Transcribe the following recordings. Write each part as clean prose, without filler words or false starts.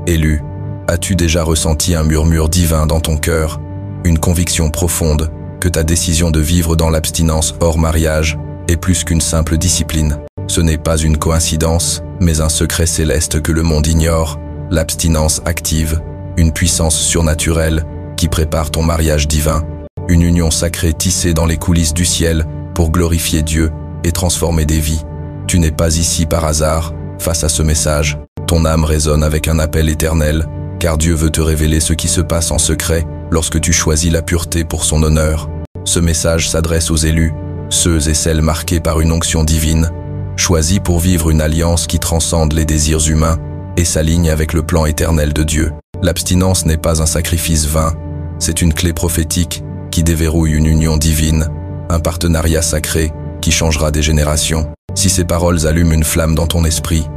Élu, as-tu déjà ressenti un murmure divin dans ton cœur, une conviction profonde que ta décision de vivre dans l'abstinence hors mariage est plus qu'une simple discipline? Ce n'est pas une coïncidence, mais un secret céleste que le monde ignore, l'abstinence active, une puissance surnaturelle qui prépare ton mariage divin, une union sacrée tissée dans les coulisses du ciel pour glorifier Dieu et transformer des vies. Tu n'es pas ici par hasard. Face à ce message, ton âme résonne avec un appel éternel, car Dieu veut te révéler ce qui se passe en secret lorsque tu choisis la pureté pour son honneur. Ce message s'adresse aux élus, ceux et celles marqués par une onction divine, choisis pour vivre une alliance qui transcende les désirs humains et s'aligne avec le plan éternel de Dieu. L'abstinence n'est pas un sacrifice vain, c'est une clé prophétique qui déverrouille une union divine, un partenariat sacré qui changera des générations. Si ces paroles allument une flamme dans ton esprit,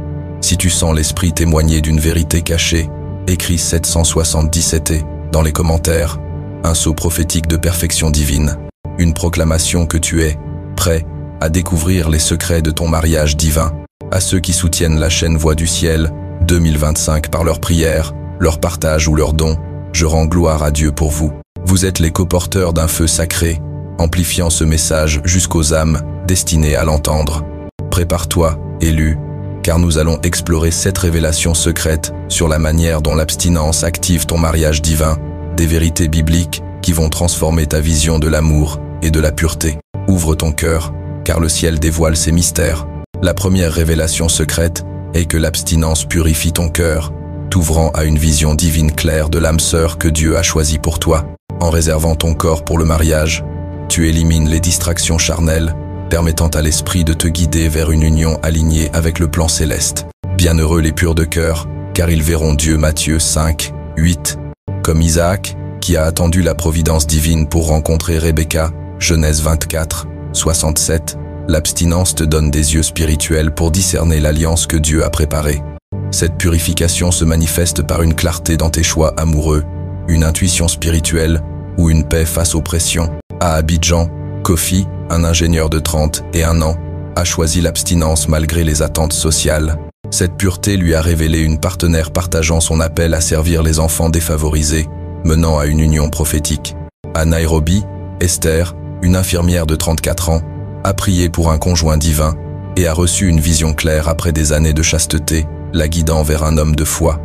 si tu sens l'esprit témoigner d'une vérité cachée, écris 777 et, dans les commentaires, un sceau prophétique de perfection divine, une proclamation que tu es prêt à découvrir les secrets de ton mariage divin. À ceux qui soutiennent la chaîne Voix du Ciel 2025 par leurs prières, leur partage ou leurs dons, je rends gloire à Dieu pour vous. Vous êtes les coporteurs d'un feu sacré, amplifiant ce message jusqu'aux âmes destinées à l'entendre. Prépare-toi, élu, car nous allons explorer 7 révélations secrètes sur la manière dont l'abstinence active ton mariage divin, des vérités bibliques qui vont transformer ta vision de l'amour et de la pureté. Ouvre ton cœur, car le ciel dévoile ses mystères. La première révélation secrète est que l'abstinence purifie ton cœur, t'ouvrant à une vision divine claire de l'âme sœur que Dieu a choisie pour toi. En réservant ton corps pour le mariage, tu élimines les distractions charnelles, permettant à l'esprit de te guider vers une union alignée avec le plan céleste. Bienheureux les purs de cœur, car ils verront Dieu. Matthieu 5, 8. Comme Isaac, qui a attendu la providence divine pour rencontrer Rebecca, Genèse 24, 67, l'abstinence te donne des yeux spirituels pour discerner l'alliance que Dieu a préparée. Cette purification se manifeste par une clarté dans tes choix amoureux, une intuition spirituelle ou une paix face aux pressions. À Abidjan, Kofi, un ingénieur de 31 ans, a choisi l'abstinence malgré les attentes sociales. Cette pureté lui a révélé une partenaire partageant son appel à servir les enfants défavorisés, menant à une union prophétique. À Nairobi, Esther, une infirmière de 34 ans, a prié pour un conjoint divin et a reçu une vision claire après des années de chasteté, la guidant vers un homme de foi.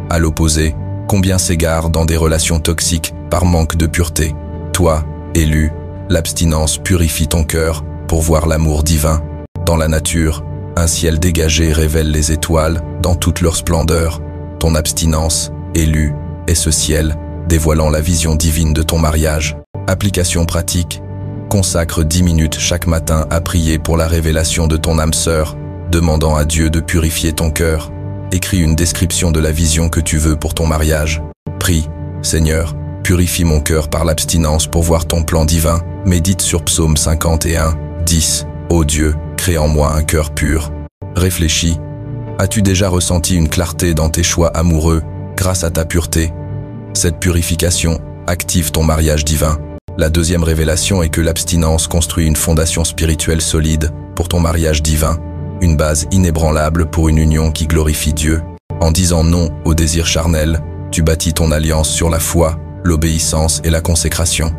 À l'opposé, combien s'égarent dans des relations toxiques par manque de pureté? Toi, élu, l'abstinence purifie ton cœur pour voir l'amour divin. Dans la nature, un ciel dégagé révèle les étoiles dans toute leur splendeur. Ton abstinence, élu, est ce ciel, dévoilant la vision divine de ton mariage. Application pratique. Consacre 10 minutes chaque matin à prier pour la révélation de ton âme sœur, demandant à Dieu de purifier ton cœur. Écris une description de la vision que tu veux pour ton mariage. Prie, Seigneur, purifie mon cœur par l'abstinence pour voir ton plan divin. Médite sur Psaume 51, 10. Ô Dieu, crée en moi un cœur pur. Réfléchis. As-tu déjà ressenti une clarté dans tes choix amoureux grâce à ta pureté? Cette purification active ton mariage divin. La deuxième révélation est que l'abstinence construit une fondation spirituelle solide pour ton mariage divin, une base inébranlable pour une union qui glorifie Dieu. En disant non au désir charnel, tu bâtis ton alliance sur la foi, l'obéissance et la consécration.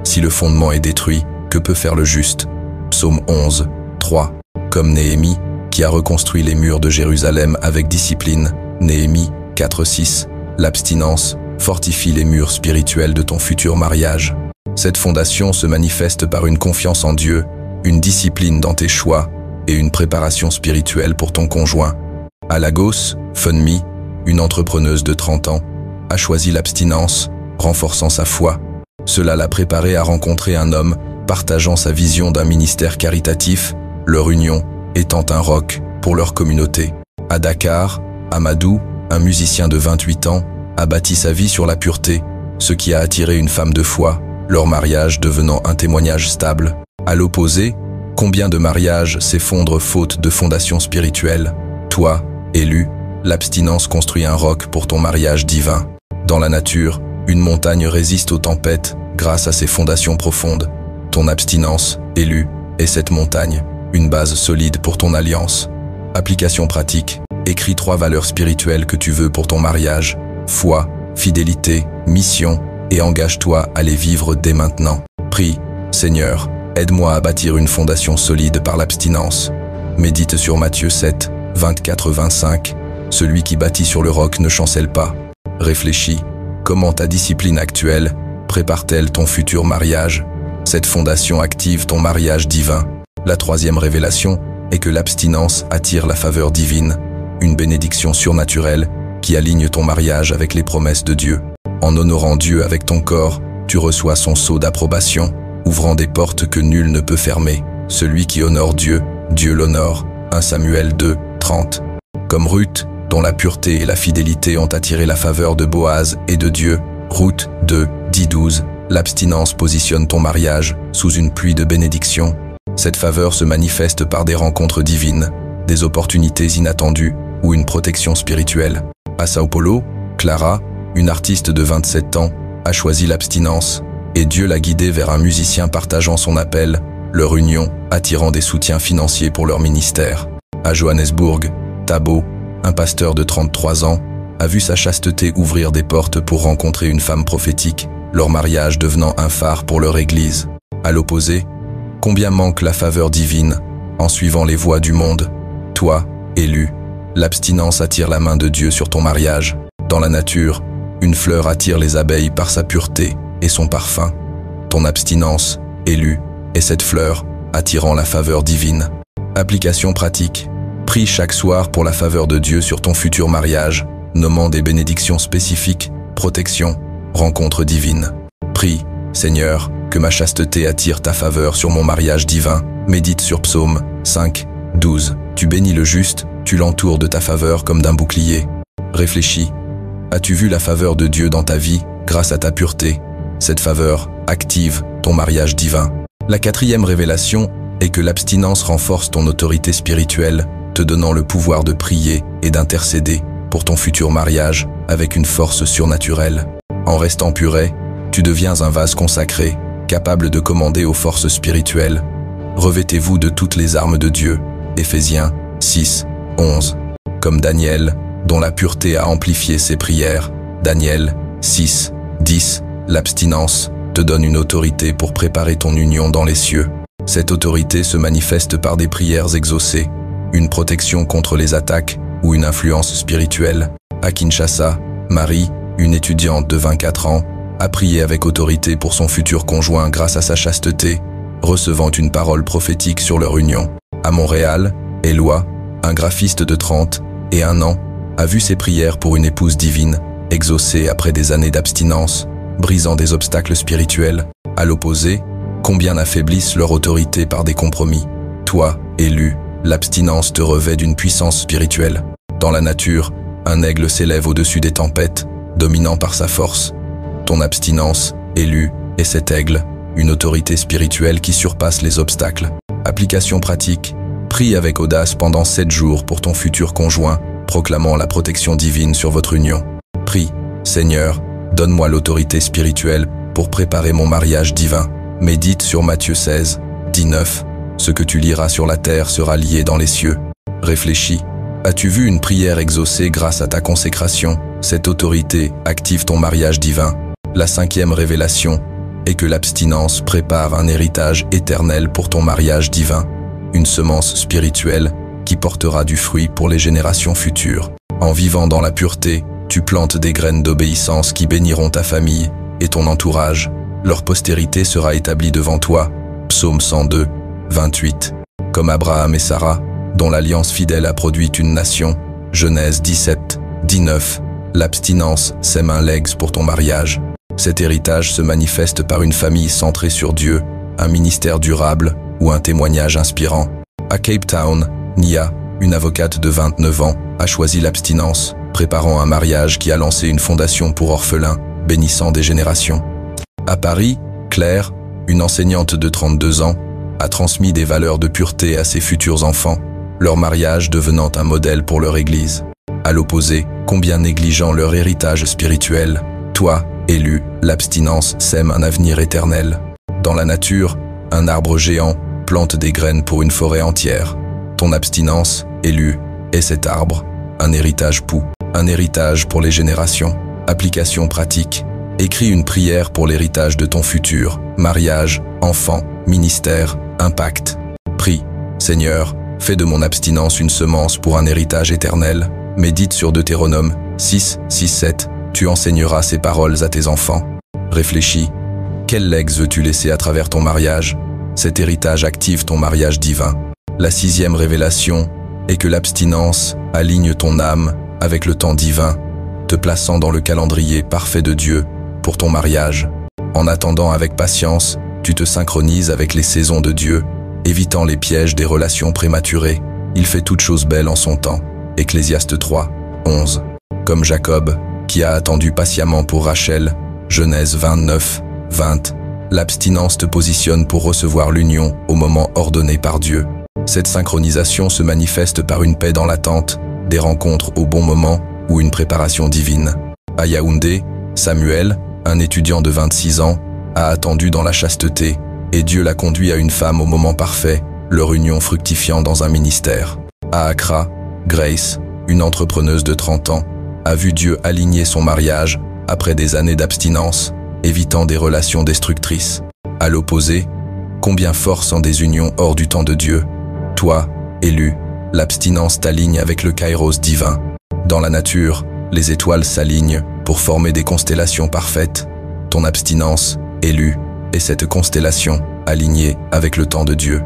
Si le fondement est détruit, que peut faire le juste? Psaume 11, 3. Comme Néhémie, qui a reconstruit les murs de Jérusalem avec discipline, Néhémie 4, 6. L'abstinence fortifie les murs spirituels de ton futur mariage. Cette fondation se manifeste par une confiance en Dieu, une discipline dans tes choix et une préparation spirituelle pour ton conjoint. À Lagos, Funmi, une entrepreneuse de 30 ans, a choisi l'abstinence, renforçant sa foi. Cela l'a préparée à rencontrer un homme partageant sa vision d'un ministère caritatif, leur union étant un roc pour leur communauté. À Dakar, Amadou, un musicien de 28 ans, a bâti sa vie sur la pureté, ce qui a attiré une femme de foi, leur mariage devenant un témoignage stable. À l'opposé, combien de mariages s'effondrent faute de fondation spirituelle? Toi, élu, l'abstinence construit un roc pour ton mariage divin. Dans la nature, une montagne résiste aux tempêtes grâce à ses fondations profondes. Ton abstinence, élu, est cette montagne, une base solide pour ton alliance. Application pratique. Écris 3 valeurs spirituelles que tu veux pour ton mariage. Foi, fidélité, mission, et engage-toi à les vivre dès maintenant. Prie, Seigneur, aide-moi à bâtir une fondation solide par l'abstinence. Médite sur Matthieu 7, 24-25. Celui qui bâtit sur le roc ne chancelle pas. Réfléchis, comment ta discipline actuelle prépare-t-elle ton futur mariage? Cette fondation active ton mariage divin. La 3e révélation est que l'abstinence attire la faveur divine, une bénédiction surnaturelle qui aligne ton mariage avec les promesses de Dieu. En honorant Dieu avec ton corps, tu reçois son sceau d'approbation, ouvrant des portes que nul ne peut fermer. Celui qui honore Dieu, Dieu l'honore. 1 Samuel 2, 30. Comme Ruth, dont la pureté et la fidélité ont attiré la faveur de Boaz et de Dieu. Ruth 2, 10-12. L'abstinence positionne ton mariage sous une pluie de bénédictions. Cette faveur se manifeste par des rencontres divines, des opportunités inattendues ou une protection spirituelle. À Sao Paulo, Clara, une artiste de 27 ans, a choisi l'abstinence et Dieu l'a guidée vers un musicien partageant son appel, leur union attirant des soutiens financiers pour leur ministère. À Johannesburg, Thabo, un pasteur de 33 ans, a vu sa chasteté ouvrir des portes pour rencontrer une femme prophétique, leur mariage devenant un phare pour leur église. À l'opposé, combien manque la faveur divine en suivant les voies du monde? Toi, élu, l'abstinence attire la main de Dieu sur ton mariage. Dans la nature, une fleur attire les abeilles par sa pureté et son parfum. Ton abstinence, élu, est cette fleur, attirant la faveur divine. Application pratique. Prie chaque soir pour la faveur de Dieu sur ton futur mariage, nommant des bénédictions spécifiques, protection, rencontre divine. Prie, Seigneur, que ma chasteté attire ta faveur sur mon mariage divin. Médite sur Psaume 5, 12. Tu bénis le juste, tu l'entoures de ta faveur comme d'un bouclier. Réfléchis. As-tu vu la faveur de Dieu dans ta vie grâce à ta pureté? Cette faveur active ton mariage divin. La 4e révélation est que l'abstinence renforce ton autorité spirituelle, te donnant le pouvoir de prier et d'intercéder pour ton futur mariage avec une force surnaturelle. En restant puré, tu deviens un vase consacré, capable de commander aux forces spirituelles. Revêtez-vous de toutes les armes de Dieu. Éphésiens 6, 11. Comme Daniel, dont la pureté a amplifié ses prières. Daniel 6, 10. L'abstinence te donne une autorité pour préparer ton union dans les cieux. Cette autorité se manifeste par des prières exaucées, une protection contre les attaques ou une influence spirituelle. À Kinshasa, Marie, une étudiante de 24 ans, a prié avec autorité pour son futur conjoint grâce à sa chasteté, recevant une parole prophétique sur leur union. À Montréal, Éloi, un graphiste de 31 ans, a vu ses prières pour une épouse divine, exaucées après des années d'abstinence, brisant des obstacles spirituels. À l'opposé, combien affaiblissent leur autorité par des compromis. Toi, élu, l'abstinence te revêt d'une puissance spirituelle. Dans la nature, un aigle s'élève au-dessus des tempêtes, dominant par sa force. Ton abstinence, élu, est cet aigle, une autorité spirituelle qui surpasse les obstacles. Application pratique. Prie avec audace pendant 7 jours pour ton futur conjoint, proclamant la protection divine sur votre union. Prie, Seigneur, donne-moi l'autorité spirituelle pour préparer mon mariage divin. Médite sur Matthieu 16, 19. Ce que tu liras sur la terre sera lié dans les cieux. Réfléchis. As-tu vu une prière exaucée grâce à ta consécration? Cette autorité active ton mariage divin. La 5e révélation est que l'abstinence prépare un héritage éternel pour ton mariage divin, une semence spirituelle qui portera du fruit pour les générations futures. En vivant dans la pureté, tu plantes des graines d'obéissance qui béniront ta famille et ton entourage. Leur postérité sera établie devant toi. Psaume 102, 28. Comme Abraham et Sarah, dont l'alliance fidèle a produit une nation. Genèse 17, 19. L'abstinence sème un legs pour ton mariage. Cet héritage se manifeste par une famille centrée sur Dieu, un ministère durable ou un témoignage inspirant. À Cape Town, Nia, une avocate de 29 ans, a choisi l'abstinence, préparant un mariage qui a lancé une fondation pour orphelins, bénissant des générations. À Paris, Claire, une enseignante de 32 ans, a transmis des valeurs de pureté à ses futurs enfants, leur mariage devenant un modèle pour leur église. À l'opposé, combien négligeant leur héritage spirituel. Toi, élu, l'abstinence sème un avenir éternel. Dans la nature, un arbre géant plante des graines pour une forêt entière. Ton abstinence, élu, Et cet arbre, un héritage un héritage pour les générations. Application pratique. Écris une prière pour l'héritage de ton futur, mariage, enfant, ministère, impact. Prie, Seigneur, fais de mon abstinence une semence pour un héritage éternel. Médite sur Deutéronome 6, 6, 7. Tu enseigneras ces paroles à tes enfants. Réfléchis. Quel legs veux-tu laisser à travers ton mariage? Cet héritage active ton mariage divin. La 6e révélation est que l'abstinence aligne ton âme avec le temps divin, te plaçant dans le calendrier parfait de Dieu pour ton mariage. En attendant avec patience, tu te synchronises avec les saisons de Dieu, évitant les pièges des relations prématurées. Il fait toutes choses belles en son temps. Ecclésiaste 3, 11. Comme Jacob, qui a attendu patiemment pour Rachel, Genèse 29, 20. L'abstinence te positionne pour recevoir l'union au moment ordonné par Dieu. Cette synchronisation se manifeste par une paix dans l'attente, des rencontres au bon moment ou une préparation divine. À Yaoundé, Samuel, un étudiant de 26 ans, a attendu dans la chasteté, et Dieu l'a conduit à une femme au moment parfait, leur union fructifiant dans un ministère. À Accra, Grace, une entrepreneuse de 30 ans, a vu Dieu aligner son mariage après des années d'abstinence, évitant des relations destructrices. À l'opposé, combien fort sont des unions hors du temps de Dieu. Toi, élu, l'abstinence t'aligne avec le kairos divin. Dans la nature, les étoiles s'alignent pour former des constellations parfaites. Ton abstinence, élu, est cette constellation alignée avec le temps de Dieu.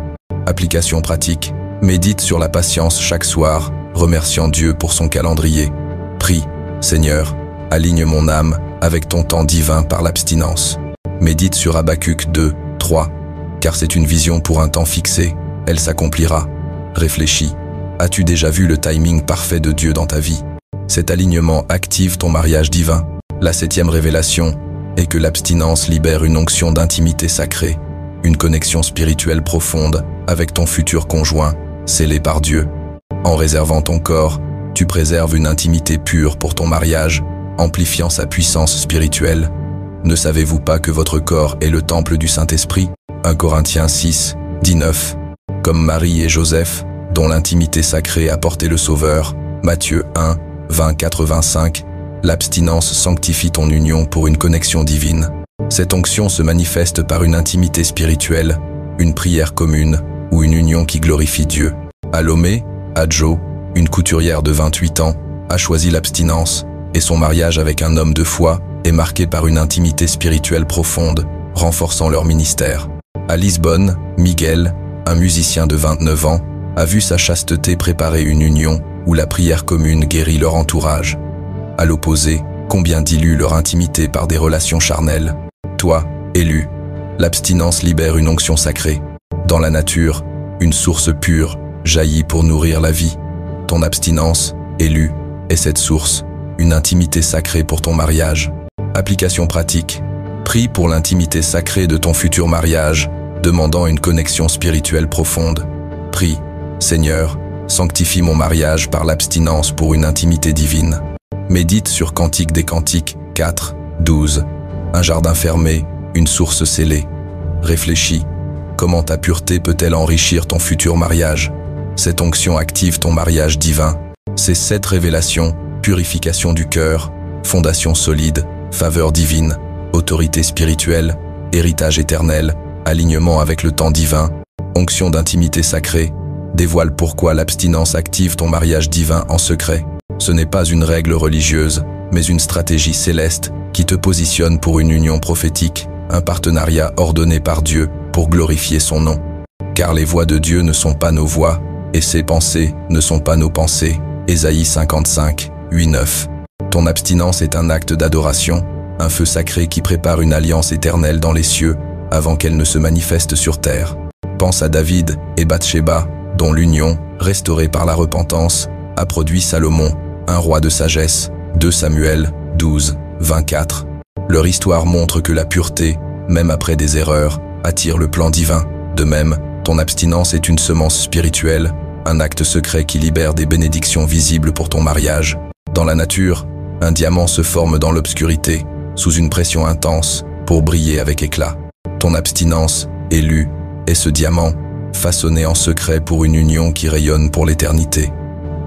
Application pratique. Médite sur la patience chaque soir, remerciant Dieu pour son calendrier. Prie, Seigneur, aligne mon âme avec ton temps divin par l'abstinence. Médite sur Habacuc 2, 3. Car c'est une vision pour un temps fixé, elle s'accomplira. Réfléchis. As-tu déjà vu le timing parfait de Dieu dans ta vie? Cet alignement active ton mariage divin. La 7e révélation est que l'abstinence libère une onction d'intimité sacrée, une connexion spirituelle profonde avec ton futur conjoint, scellé par Dieu. En réservant ton corps, tu préserves une intimité pure pour ton mariage, amplifiant sa puissance spirituelle. Ne savez-vous pas que votre corps est le temple du Saint-Esprit? 1 Corinthiens 6, 19. Comme Marie et Joseph, dont l'intimité sacrée a porté le Sauveur. Matthieu 1, 20, 85. L'abstinence sanctifie ton union pour une connexion divine. Cette onction se manifeste par une intimité spirituelle, une prière commune ou une union qui glorifie Dieu. À Lomé, Adjo, une couturière de 28 ans, a choisi l'abstinence et son mariage avec un homme de foi est marqué par une intimité spirituelle profonde, renforçant leur ministère. À Lisbonne, Miguel, un musicien de 29 ans, a vu sa chasteté préparer une union où la prière commune guérit leur entourage. À l'opposé, combien diluent leur intimité par des relations charnelles. Toi, élu, l'abstinence libère une onction sacrée. Dans la nature, une source pure jaillit pour nourrir la vie. Ton abstinence, élu, est cette source, une intimité sacrée pour ton mariage. Application pratique. Prie pour l'intimité sacrée de ton futur mariage, demandant une connexion spirituelle profonde. Prie, Seigneur, sanctifie mon mariage par l'abstinence pour une intimité divine. Médite sur Cantique des Cantiques 4, 12. Un jardin fermé, une source scellée. Réfléchis. Comment ta pureté peut-elle enrichir ton futur mariage? Cette onction active ton mariage divin. Ces 7 révélations, purification du cœur, fondation solide, faveur divine, autorité spirituelle, héritage éternel, alignement avec le temps divin, onction d'intimité sacrée, dévoile pourquoi l'abstinence active ton mariage divin en secret. Ce n'est pas une règle religieuse, mais une stratégie céleste qui te positionne pour une union prophétique, un partenariat ordonné par Dieu pour glorifier son nom. Car les voies de Dieu ne sont pas nos voies, et ses pensées ne sont pas nos pensées. Ésaïe 55, 8, 9. Ton abstinence est un acte d'adoration, un feu sacré qui prépare une alliance éternelle dans les cieux avant qu'elle ne se manifeste sur terre. Pense à David et Bathsheba, dont l'union, restaurée par la repentance, a produit Salomon, un roi de sagesse. 2 Samuel 12, 24. Leur histoire montre que la pureté, même après des erreurs, attire le plan divin. De même, ton abstinence est une semence spirituelle, un acte secret qui libère des bénédictions visibles pour ton mariage. Dans la nature, un diamant se forme dans l'obscurité, sous une pression intense, pour briller avec éclat. Ton abstinence, élu, est ce diamant, façonné en secret pour une union qui rayonne pour l'éternité.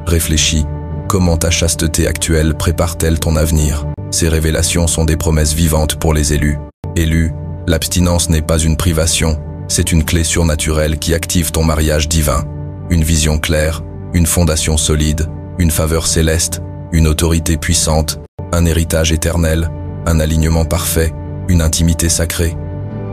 Réfléchis, comment ta chasteté actuelle prépare-t-elle ton avenir? Ces révélations sont des promesses vivantes pour les élus. Élus, l'abstinence n'est pas une privation, c'est une clé surnaturelle qui active ton mariage divin. Une vision claire, une fondation solide, une faveur céleste, une autorité puissante, un héritage éternel, un alignement parfait, une intimité sacrée.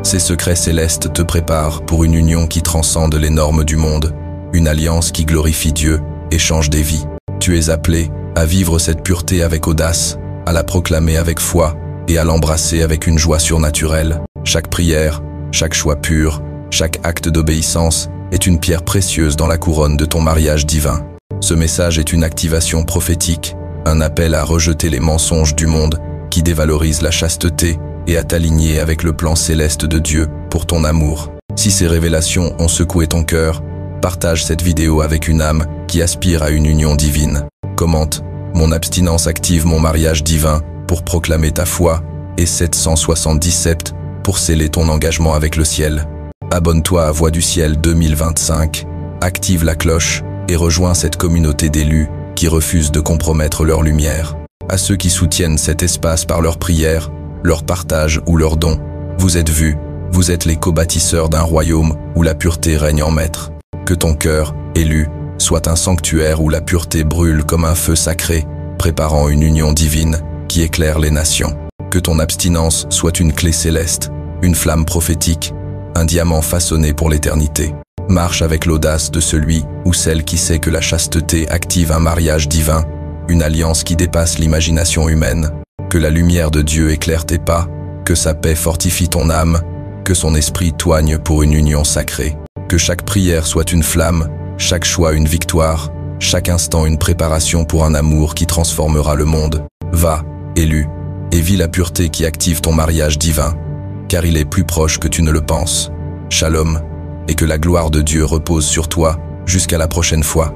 Ces secrets célestes te préparent pour une union qui transcende les normes du monde, une alliance qui glorifie Dieu et change des vies. Tu es appelé à vivre cette pureté avec audace, à la proclamer avec foi et à l'embrasser avec une joie surnaturelle. Chaque prière, chaque choix pur, chaque acte d'obéissance est une pierre précieuse dans la couronne de ton mariage divin. Ce message est une activation prophétique, un appel à rejeter les mensonges du monde qui dévalorisent la chasteté et à t'aligner avec le plan céleste de Dieu pour ton amour. Si ces révélations ont secoué ton cœur, partage cette vidéo avec une âme qui aspire à une union divine. Commente « Mon abstinence active mon mariage divin pour proclamer ta foi » et 777 pour sceller ton engagement avec le ciel. Abonne-toi à Voix du Ciel 2025, active la cloche et rejoins cette communauté d'élus qui refusent de compromettre leur lumière. À ceux qui soutiennent cet espace par leurs prières, leur partage ou leurs dons, vous êtes vus, vous êtes les co-bâtisseurs d'un royaume où la pureté règne en maître. Que ton cœur, élu, soit un sanctuaire où la pureté brûle comme un feu sacré, préparant une union divine qui éclaire les nations. Que ton abstinence soit une clé céleste, une flamme prophétique, un diamant façonné pour l'éternité. Marche avec l'audace de celui ou celle qui sait que la chasteté active un mariage divin, une alliance qui dépasse l'imagination humaine. Que la lumière de Dieu éclaire tes pas, que sa paix fortifie ton âme, que son esprit t'oigne pour une union sacrée. Que chaque prière soit une flamme, chaque choix une victoire, chaque instant une préparation pour un amour qui transformera le monde. Va, élu, et vis la pureté qui active ton mariage divin, car il est plus proche que tu ne le penses. Shalom, et que la gloire de Dieu repose sur toi jusqu'à la prochaine fois.